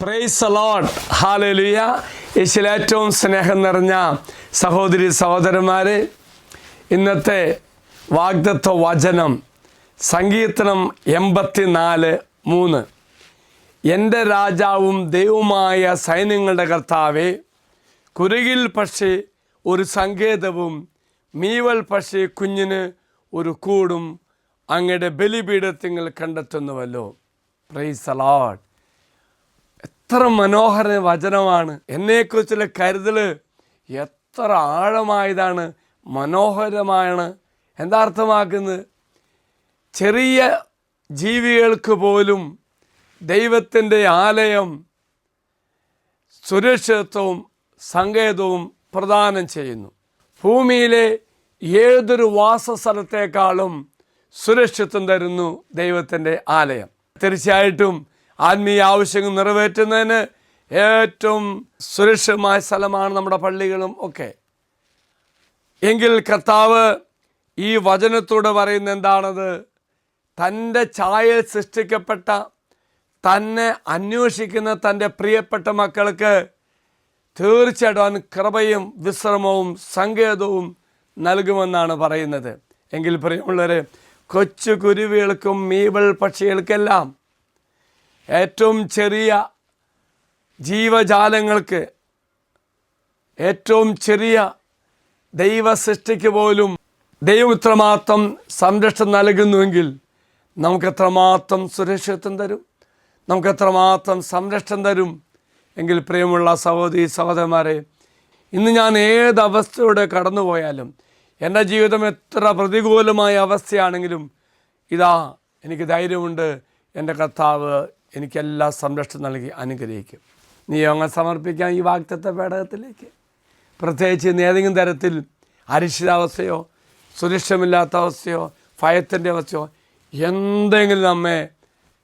Praise the Lord, hallelujah. യേശുവിൽ ഏറ്റവും സ്നേഹം നിറഞ്ഞ സഹോദരി സഹോദരന്മാരെ, ഇന്നത്തെ വാഗ്ദത്ത വചനം സങ്കീർത്തനം 84:3. എൻ്റെ രാജാവും ദൈവവുമായ സൈന്യങ്ങളുടെ കർത്താവേ, കുരുകിൽ പക്ഷി ഒരു സങ്കേതവും മീവൽ പക്ഷി കുഞ്ഞിന് ഒരു കൂടും അങ്ങയുടെ ബലിപീഠത്തിൽ കണ്ടെത്തുന്നുവല്ലോ. Praise the Lord. എത്ര മനോഹര വചനമാണ്. എന്നെക്കുറിച്ചുള്ള കരുതൽ എത്ര ആഴമായതാണ്, മനോഹരമാണ്. എന്താ അർത്ഥമാക്കുന്നത്? ചെറിയ ജീവികൾക്ക് പോലും ദൈവത്തിൻ്റെ ആലയം സുരക്ഷിതത്വവും സങ്കേതവും പ്രദാനം ചെയ്യുന്നു. ഭൂമിയിലെ ഏതൊരു വാസസ്ഥലത്തേക്കാളും സുരക്ഷിതത്വം തരുന്നു ദൈവത്തിൻ്റെ ആലയം. തീർച്ചയായിട്ടും ആത്മീയ ആവശ്യങ്ങൾ നിറവേറ്റുന്നതിന് ഏറ്റവും സുരക്ഷിതമായ സ്ഥലമാണ് നമ്മുടെ പള്ളികളും ഒക്കെ. എങ്കിൽ കർത്താവ് ഈ വചനത്തോട് പറയുന്ന എന്താണത്? തൻ്റെ ഛായയിൽ സൃഷ്ടിക്കപ്പെട്ട, തന്നെ അന്വേഷിക്കുന്ന തൻ്റെ പ്രിയപ്പെട്ട മക്കൾക്ക് തീർച്ചയായിട്ടും കൃപയും വിശ്രമവും സങ്കേതവും നൽകുമെന്നാണ് പറയുന്നത്. എങ്കിൽ പ്രിയമുള്ളവരെ, കൊച്ചു കുരുവികൾക്കും മീവൽ പക്ഷികൾക്കെല്ലാം, ഏറ്റവും ചെറിയ ജീവജാലങ്ങൾക്ക്, ഏറ്റവും ചെറിയ ദൈവ സൃഷ്ടിക്ക് പോലും ദൈവം ഇത്രമാത്രം സംരക്ഷണം നൽകുന്നുവെങ്കിൽ നമുക്കെത്രമാത്രം സുരക്ഷിതത്വം തരും, നമുക്കെത്രമാത്രം സംരക്ഷണം തരും. എങ്കിൽ പ്രിയമുള്ള സഹോദരി സഹോദരന്മാരെ, ഇന്ന് ഞാൻ ഏതവസ്ഥയോടെ കടന്നുപോയാലും, എൻ്റെ ജീവിതം എത്ര പ്രതികൂലമായ അവസ്ഥയാണെങ്കിലും, ഇതാ എനിക്ക് ധൈര്യമുണ്ട്. എൻ്റെ കർത്താവ് എനിക്കെല്ലാ സംരക്ഷണം നൽകി അനുഗ്രഹിക്കും. നീ അങ്ങനെ സമർപ്പിക്കാം ഈ വാഗ്ദത്ത പേടകത്തിലേക്ക്. പ്രത്യേകിച്ച് ഇന്ന് ഏതെങ്കിലും തരത്തിൽ അരിശിതാവസ്ഥയോ സുരക്ഷമില്ലാത്ത അവസ്ഥയോ ഭയത്തിൻ്റെ അവസ്ഥയോ എന്തെങ്കിലും നമ്മെ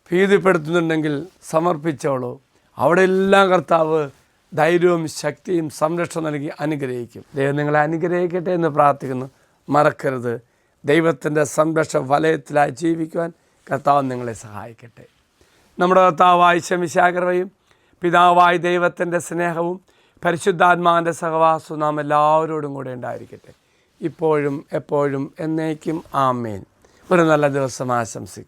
ഭീതിപ്പെടുത്തുന്നുണ്ടെങ്കിൽ സമർപ്പിച്ചോളൂ. അവിടെ എല്ലാം കർത്താവ് ധൈര്യവും ശക്തിയും സംരക്ഷണം നൽകി അനുഗ്രഹിക്കും. ദൈവം നിങ്ങളെ അനുഗ്രഹിക്കട്ടെ എന്ന് പ്രാർത്ഥിക്കുന്നു. മറക്കരുത്, ദൈവത്തിൻ്റെ സംരക്ഷണ വലയത്തിലായി ജീവിക്കുവാൻ കർത്താവ് നിങ്ങളെ സഹായിക്കട്ടെ. നമ്മുടെ കർത്താവായ ശമിശാകരവയും പിതാവായ ദൈവത്തിൻ്റെ സ്നേഹവും പരിശുദ്ധാത്മാവിൻ്റെ സഹവാസവും നാം എല്ലാവരോടും കൂടെ ഉണ്ടായിരിക്കട്ടെ, ഇപ്പോഴും എപ്പോഴും എന്നേക്കും. ആമേൻ. ഒരു നല്ല ദിവസം ആശംസിക്കും.